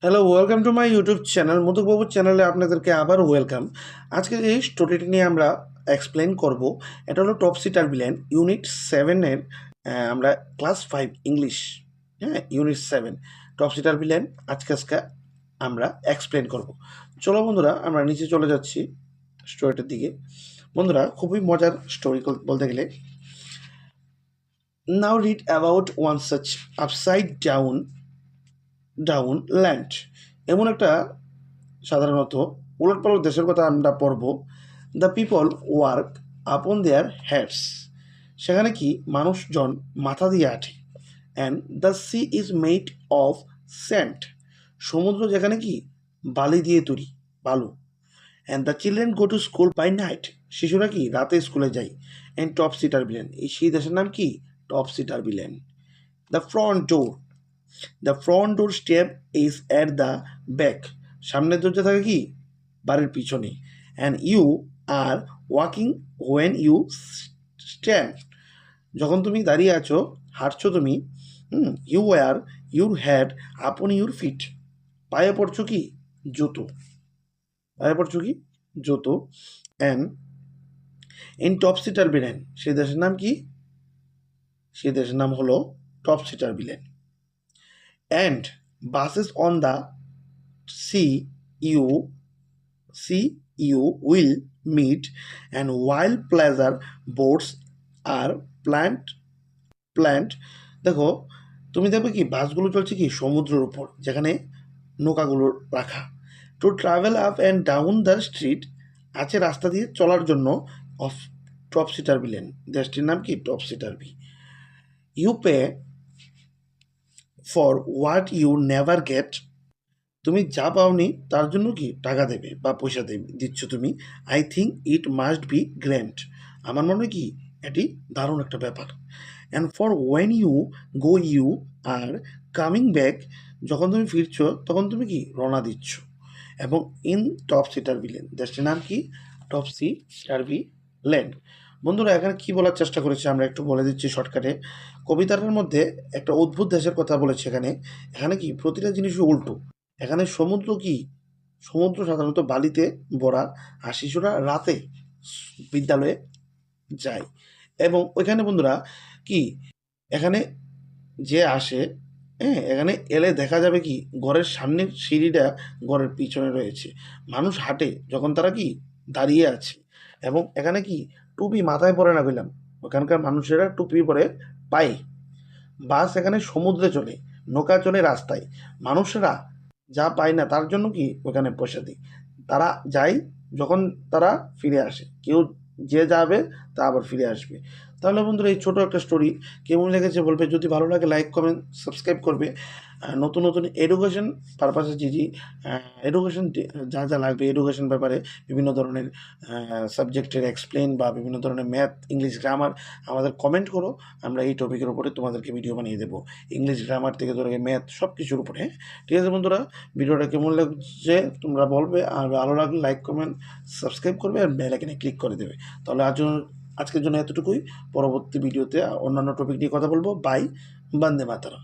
Hello, welcome to my YouTube channel. মধুবাবুর চ্যানেলে আপনাদেরকে আবার ওয়েলকাম। আজকে এই স্টোরিটি নিয়ে আমরা এক্সপ্লেন করব। এটা হলো টপসি টারবিলেন্ট ইউনিট 7-এর আমরা ক্লাস 5 ইংলিশ, হ্যাঁ, ইউনিট 7 টপসি টারবিলেন্ট আজকে আমরা এক্সপ্লেন করব। চলো বন্ধুরা, আমরা নিচে চলে যাচ্ছি স্টোরিটার দিকে। বন্ধুরা, খুবই মজার স্টোরি বলতে গেলে। Now read about one such upside down land. এমন একটা সাধারণত উলটপালট দেশের কথা আমরা পড়ব। দ্য পিপল ওয়ার্ক আপন দেয়ার হেডস। সেখানে কি মানুষজন মাথা দিয়ে আঠে। And the sea is made of sand. সমুদ্র যেখানে কি বালি দিয়ে তৈরি, বালু। And the children go to school by night. শিশুরা কি রাতে স্কুলে যায়। অ্যান্ড টপসি টারবিলেন্ট, এই সেই দেশের নাম কি topsy turvy land. The front door, the front door step is at the back. সামনের দরজা থাকে কি বাড়ির পিছনে। And you are walking when you stand. যখন তুমি দাঁড়িয়ে আছো, হাঁটছো তুমি, you wear your hat upon your feet. পায়ে পড়ছো কি জুতো, পায়ে পড়ছো কি জুতো। অ্যান্ড ইন টপসি টারবিলেন্ট, সেই দেশের নাম কি, সেই দেশের নাম হলো topsy turvy land. And buses on the sea you will meet, and while pleasure boats are planned। দেখো, তুমি দেখবে কি বাসগুলো চলছে কি সমুদ্রের উপর, যেখানে নৌকাগুলো রাখা। To travel up and down the street, আছে রাস্তা দিয়ে চলার জন্য, অফ টপসি টারবিলেন্ট, দেশটির নাম কি topsy turvy. You pay for what you never get. তুমি যা পাওনি তার জন্য কি টাকা দেবে বা পয়সা দিচ্ছ তুমি। I think it must be grand. আমার মনে হয় কি এটি দারুণ একটা ব্যাপার। And for when you go you are coming back, যখন তুমি ফিরছো তখন তুমি কি রওনা দিচ্ছ। এবং ইন টপসি টারবিলেন্ট, দেশটির নাম কি টপসি টারবিলেন্ট। বন্ধুরা, এখানে কি বলার চেষ্টা করেছে আমরা একটু বলে দিচ্ছি শর্টকাটে। কবিতাটার মধ্যে একটা অদ্ভুত দেশের কথা বলেছে এখানে। এখানে কি প্রতিটা জিনিসই উল্টো। এখানে সমুদ্র কি, সমুদ্র সাধারণত বালিতে ভরা, আর শিশুরা রাতে বিদ্যালয়ে যায়। এবং ওইখানে বন্ধুরা কি, এখানে যে আসে, হ্যাঁ, এখানে এলে দেখা যাবে কি ঘরের সামনের সিঁড়িটা ঘরের পিছনে রয়েছে। মানুষ হাঁটে যখন তারা কি দাঁড়িয়ে আছে। এবং এখানে কি টুপি মাথায় পরে না বললাম, ওখানকার মানুষেরা টুপি পরে পায়ে। বাস এখানে সমুদ্রে চলে, নৌকা চলে রাস্তায়। মানুষেরা যা পায় না তার জন্য কি ওখানে পয়সা দিই। তারা যায় যখন তারা ফিরে আসে, কেউ যে যাবে তা আবার ফিরে আসবে। তাহলে বন্ধুরা, এই ছোটো একটা স্টোরি কেমন লেগেছে বলবে। যদি ভালো লাগে লাইক কমেন্ট সাবস্ক্রাইব করবে। নতুন নতুন এডুকেশন পারপাসে এডুকেশন যা যা লাগবে এডুকেশন ব্যাপারে, বিভিন্ন ধরনের সাবজেক্টের এক্সপ্লেন বা বিভিন্ন ধরনের ম্যাথ, ইংলিশ, গ্রামার আমাদের কমেন্ট করো। আমরা এই টপিকের উপরে তোমাদেরকে ভিডিও বানিয়ে দেবো। ইংলিশ গ্রামার থেকে ধরে ম্যাথ সব কিছুর উপরে, হ্যাঁ। ঠিক আছে বন্ধুরা, ভিডিওটা কেমন লাগছে তোমরা বলবে। আর ভালো লাগলে লাইক কমেন্ট সাবস্ক্রাইব করবে আর বেল আইকনে ক্লিক করে দেবে। তাহলে আজকের জন্য এতটুকুই। পরবর্তী ভিডিওতে অন্যান্য টপিক নিয়ে কথা বলবো। বাই, বন্দে মাতরম।